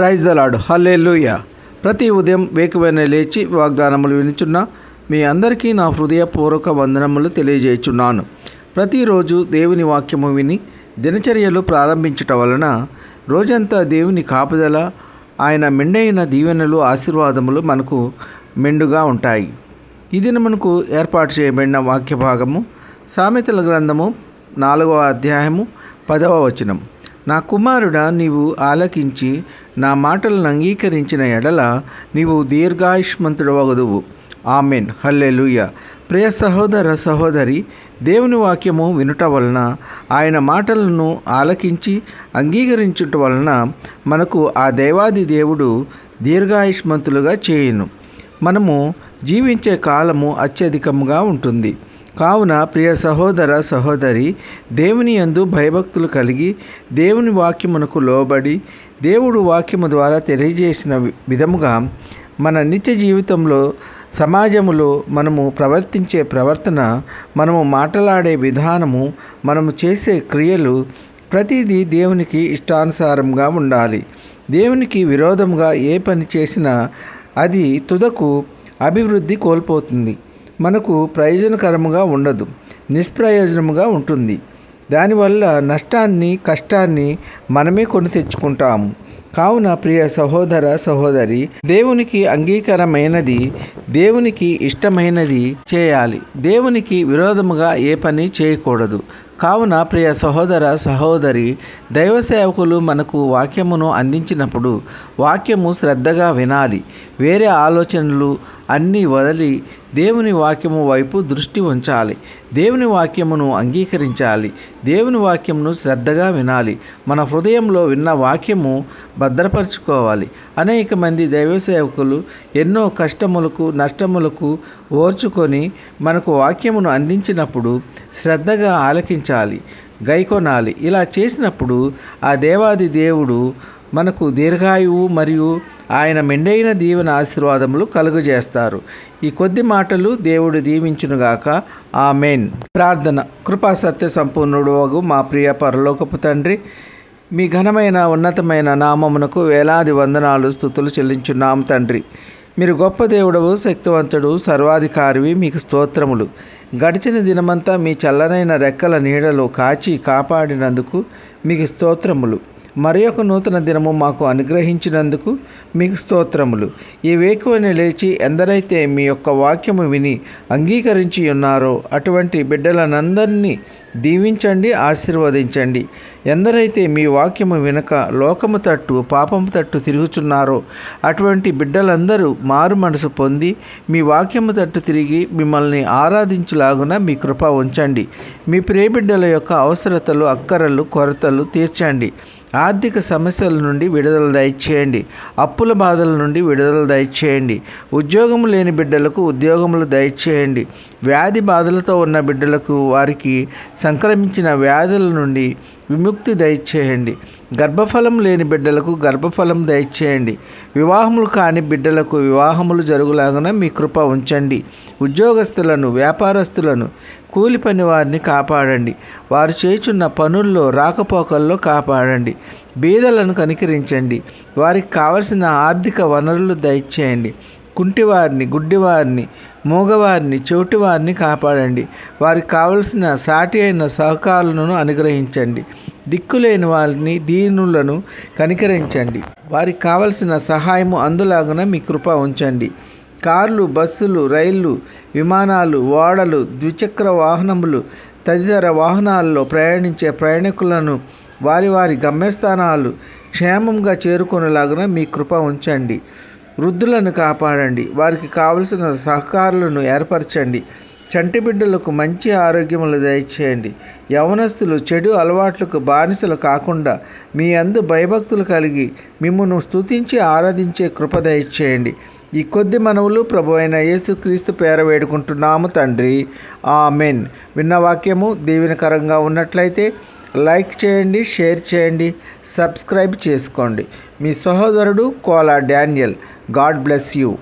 Praise the lord. హల్లెలూయా. ప్రతి ఉదయం వేకువనే లేచి వాగ్దానములు వినుచున్న మీ అందరికీ నా హృదయపూర్వక వందనములు తెలియజేయుచున్నాను. ప్రతిరోజు దేవుని వాక్యము విని దినచర్యలు ప్రారంభించట వలన రోజంతా దేవుని కాపుదల, ఆయన మెండైన దీవెనలు, ఆశీర్వాదములు మనకు మెండుగా ఉంటాయి. ఈ దినమునకు ఏర్పాటు చేయబడిన వాక్య భాగము సామెతల గ్రంథము 4వ అధ్యాయము 10వ వచనం. నా కుమారుడా, నీవు ఆలకించి నా మాటలను అంగీకరించిన ఎడల నీవు దీర్ఘాయుష్మంతుడవగదువు. ఆమెన్. హల్లెలూయా. ప్రియ సహోదర సహోదరి, దేవుని వాక్యము వినుట వలన, ఆయన మాటలను ఆలకించి అంగీకరించుట వలన మనకు ఆ దేవాది దేవుడు దీర్ఘాయుష్మంతులుగా చేయును. మనము జీవించే కాలము అత్యధికముగా ఉంటుంది. కావున ప్రియ సహోదర సహోదరి, దేవుని యందు భయభక్తులు కలిగి దేవుని వాక్యమునకు లోబడి దేవుడు వాక్యము ద్వారా తెలియజేసిన విధముగా మన నిత్య జీవితంలో, సమాజములో మనము ప్రవర్తించే ప్రవర్తన, మనము మాట్లాడే విధానము, మనము చేసే క్రియలు ప్రతిదీ దేవునికి ఇష్టానుసారంగా ఉండాలి. దేవునికి విరోధంగా ఏ పని చేసినా అది తుదకు అభివృద్ధి కోల్పోతుంది. మనకు ప్రయోజనకరముగా ఉండదు, నిష్ప్రయోజనముగా ఉంటుంది. దానివల్ల నష్టాన్ని, కష్టాన్ని మనమే కొని తెచ్చుకుంటాము. కావున ప్రియ సహోదర సహోదరి, దేవునికి అంగీకారమైనది, దేవునికి ఇష్టమైనది చేయాలి. దేవునికి విరోధముగా ఏ పని చేయకూడదు. కావున ప్రియ సహోదర సహోదరి, దైవ సేవకులు మనకు వాక్యమును అందించినప్పుడు వాక్యము శ్రద్ధగా వినాలి. వేరే ఆలోచనలు అన్నీ వదిలి దేవుని వాక్యము వైపు దృష్టి ఉంచాలి. దేవుని వాక్యమును అంగీకరించాలి. దేవుని వాక్యమును శ్రద్ధగా వినాలి. మన హృదయంలో విన్న వాక్యము భద్రపరచుకోవాలి. అనేక మంది దైవ సేవకులు ఎన్నో కష్టములకు, నష్టములకు ఓర్చుకొని మనకు వాక్యమును అందించినప్పుడు శ్రద్ధగా ఆలకించాలి, గైకొనాలి. ఇలా చేసినప్పుడు ఆ దేవాది దేవుడు మనకు దీర్ఘాయువు మరియు ఆయన మెండైన దీవెన ఆశీర్వాదములు కలుగజేస్తారు. ఈ కొద్ది మాటలు దేవుడు దీవించునుగాక. ఆమెన్. ప్రార్థన. కృపా సత్య సంపూర్ణుడు మా ప్రియ పరలోకపు తండ్రి, మీ ఘనమైన ఉన్నతమైన నామమునకు వేలాది వందనాలు, స్తుతులు చెల్లించున్నాము తండ్రి. మీరు గొప్ప దేవుడవు, శక్తివంతుడు, సర్వాధికారివి. మీకు స్తోత్రములు. గడిచిన దినమంతా మీ చల్లనైన రెక్కల నీడలో కాచి కాపాడినందుకు మీకు స్తోత్రములు. మరి ఒక నూతన దినము మాకు అనుగ్రహించినందుకు మీకు స్తోత్రములు. ఈ వేకువని లేచి ఎందరైతే మీ యొక్క వాక్యము విని అంగీకరించి ఉన్నారో అటువంటి బిడ్డలనందరినీ దీవించండి, ఆశీర్వదించండి. ఎందరైతే మీ వాక్యము వినక లోకము తట్టు, పాపము తట్టు తిరుగుచున్నారో అటువంటి బిడ్డలందరూ మారు మనసు పొంది మీ వాక్యము తట్టు తిరిగి మిమ్మల్ని ఆరాధించులాగున మీ కృప ఉంచండి. మీ ప్రియబిడ్డల యొక్క అవసరతలు, అక్కరలు, కొరతలు తీర్చండి. ఆర్థిక సమస్యల నుండి విడుదల దయచేయండి. అప్పుల బాధల నుండి విడుదల దయచేయండి. ఉద్యోగము లేని బిడ్డలకు ఉద్యోగములు దయచేయండి. వ్యాధి బాధలతో ఉన్న బిడ్డలకు, వారికి సంక్రమించిన వ్యాధుల నుండి విముక్తి దయచేయండి. గర్భఫలం లేని బిడ్డలకు గర్భఫలం దయచేయండి. వివాహములు కాని బిడ్డలకు వివాహములు జరుగులాగున మీ కృప ఉంచండి. ఉద్యోగస్తులను, వ్యాపారస్తులను, కూలి పని వారిని కాపాడండి. వారు చేయుచున్న పనుల్లో, రాకపోకల్లో కాపాడండి. బీదలను కనికరించండి. వారికి కావలసిన ఆర్థిక వనరులు దయచేయండి. కుంటివారిని, గుడ్డివారిని, మూగవారిని, చెవిటివారిని కాపాడండి. వారికి కావలసిన సాటి అయిన సహకారులను అనుగ్రహించండి. దిక్కులేని వారిని, దీనులను కనికరించండి. వారికి కావలసిన సహాయము అందులాగున మీ కృప ఉంచండి. కార్లు, బస్సులు, రైళ్ళు, విమానాలు, ఓడలు, ద్విచక్ర వాహనములు తదితర వాహనాల్లో ప్రయాణించే ప్రయాణికులను వారి వారి గమ్యస్థానాలు క్షేమంగా చేరుకునేలాగున మీ కృప ఉంచండి. వృద్ధులను కాపాడండి. వారికి కావలసిన సహకారులను ఏర్పరచండి. చంటి బిడ్డలకు మంచి ఆరోగ్యములు దయచేయండి. యవనస్తులు చెడు అలవాట్లకు బానిసలు కాకుండా మీ యందు భయభక్తులు కలిగి మిమ్మును స్తుతించి ఆరాధించే కృప దయచేయండి. ఈ కొద్ది మనవులు ప్రభు అయిన యేసుక్రీస్తు పేర వేడుకుంటున్నాము తండ్రి. ఆమెన్. విన్న వాక్యము దీవెనకరంగా ఉన్నట్లయితే లైక్ చేయండి, షేర్ చేయండి, సబ్స్క్రైబ్ చేసుకోండి. మీ సహోదరుడు Kola Daniel. God bless you.